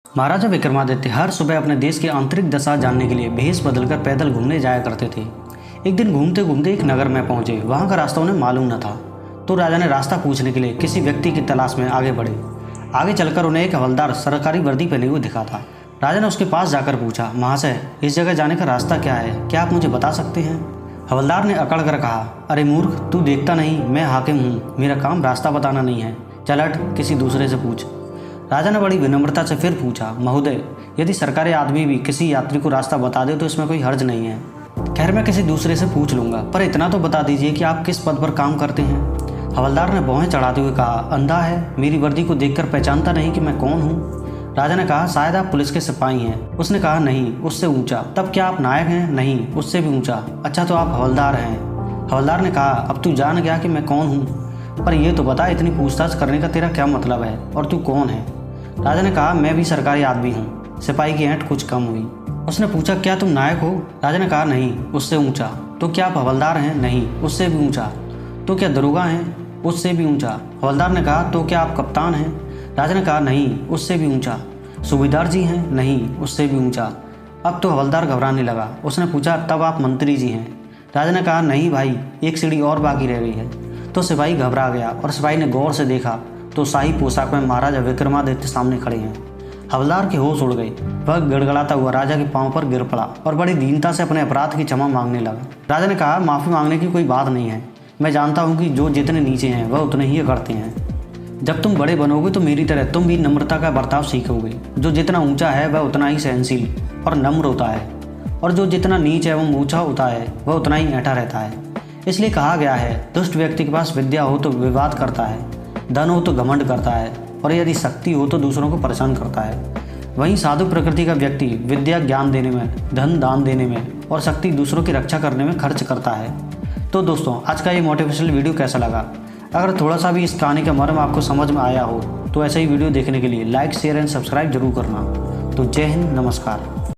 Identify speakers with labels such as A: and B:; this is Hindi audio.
A: महाराजा विक्रमादित्य हर सुबह अपने देश की आंतरिक दशा जानने के लिए भेष बदलकर पैदल घूमने जाया करते थे। एक दिन घूमते घूमते एक नगर में पहुंचे। वहां का रास्ता उन्हें मालूम न था, तो राजा ने रास्ता पूछने के लिए किसी व्यक्ति की तलाश में आगे बढ़े। आगे चलकर उन्हें एक हवलदार सरकारी वर्दी पहने हुए दिखा था। राजा ने उसके पास जाकर पूछा, महाशय, इस जगह जाने का रास्ता क्या है? क्या आप मुझे बता सकते हैं? हवलदार ने अकड़ कर कहा, अरे मूर्ख, तू देखता नहीं मैं हाकिम हूँ, मेरा काम रास्ता बताना नहीं है, चल हट, किसी दूसरे से पूछ। राजा ने बड़ी विनम्रता से फिर पूछा, महोदय, यदि सरकारी आदमी भी किसी यात्री को रास्ता बता दे तो इसमें कोई हर्ज नहीं है। खैर, मैं किसी दूसरे से पूछ लूँगा, पर इतना तो बता दीजिए कि आप किस पद पर काम करते हैं। हवलदार ने भौहें चढ़ाते हुए कहा, अंधा है, मेरी वर्दी को देखकर पहचानता नहीं कि मैं कौन हूँ? राजा ने कहा, शायद आप पुलिस के सिपाही हैं। उसने कहा, नहीं, उससे ऊंचा। तब क्या आप नायक हैं? नहीं, उससे भी ऊंचा। अच्छा, तो आप हवलदार हैं। हवलदार ने कहा, अब तू जान गया कि मैं कौन हूँ, पर यह तो बता, इतनी पूछताछ करने का तेरा क्या मतलब है और तू कौन है? राजा ने कहा, मैं भी सरकारी आदमी हूँ। सिपाही की ऐंठ कुछ कम हुई। उसने पूछा, क्या तुम नायक हो? राजा ने कहा, नहीं, उससे ऊंचा। तो क्या आप हवलदार हैं? नहीं, उससे भी ऊंचा। तो क्या दरोगा हैं? उससे भी ऊंचा। हवलदार ने कहा, तो क्या आप कप्तान हैं? राजा ने कहा, नहीं, उससे भी ऊंचा। सूबेदार जी हैं? नहीं, उससे भी ऊंचा। अब तो हवलदार घबराने लगा। उसने पूछा, तब आप मंत्री जी हैं? राजा ने कहा, नहीं भाई, एक सीढ़ी और बाकी रह गई है। तो सिपाही घबरा गया और सिपाही ने गौर से देखा तो शाही पोशाक में महाराजा विक्रमादित्य सामने खड़े हैं। हवलदार के होश उड़ गई। वह गड़गड़ाता हुआ राजा के पांव पर गिर पड़ा और बड़ी दीनता से अपने अपराध की क्षमा मांगने लगा। राजा ने कहा, माफ़ी मांगने की कोई बात नहीं है। मैं जानता हूँ कि जो जितने नीचे हैं वह उतने ही करते हैं। जब तुम बड़े बनोगे तो मेरी तरह तुम भी नम्रता का बर्ताव सीखोगे। जो जितना ऊंचा है वह उतना ही सहनशील और नम्र होता है, और जो जितना नीच एवं ऊंचा होता है वह उतना ही ऐंठा रहता है। इसलिए कहा गया है, दुष्ट व्यक्ति के पास विद्या हो तो विवाद करता है, धन हो तो घमंड करता है, और यदि शक्ति हो तो दूसरों को परेशान करता है। वहीं साधु प्रकृति का व्यक्ति विद्या ज्ञान देने में, धन दान देने में और शक्ति दूसरों की रक्षा करने में खर्च करता है। तो दोस्तों, आज का ये मोटिवेशनल वीडियो कैसा लगा? अगर थोड़ा सा भी इस कहानी का मर्म आपको समझ में आया हो तो ऐसा ही वीडियो देखने के लिए लाइक, शेयर एंड सब्सक्राइब जरूर करना। तो जय हिंद, नमस्कार।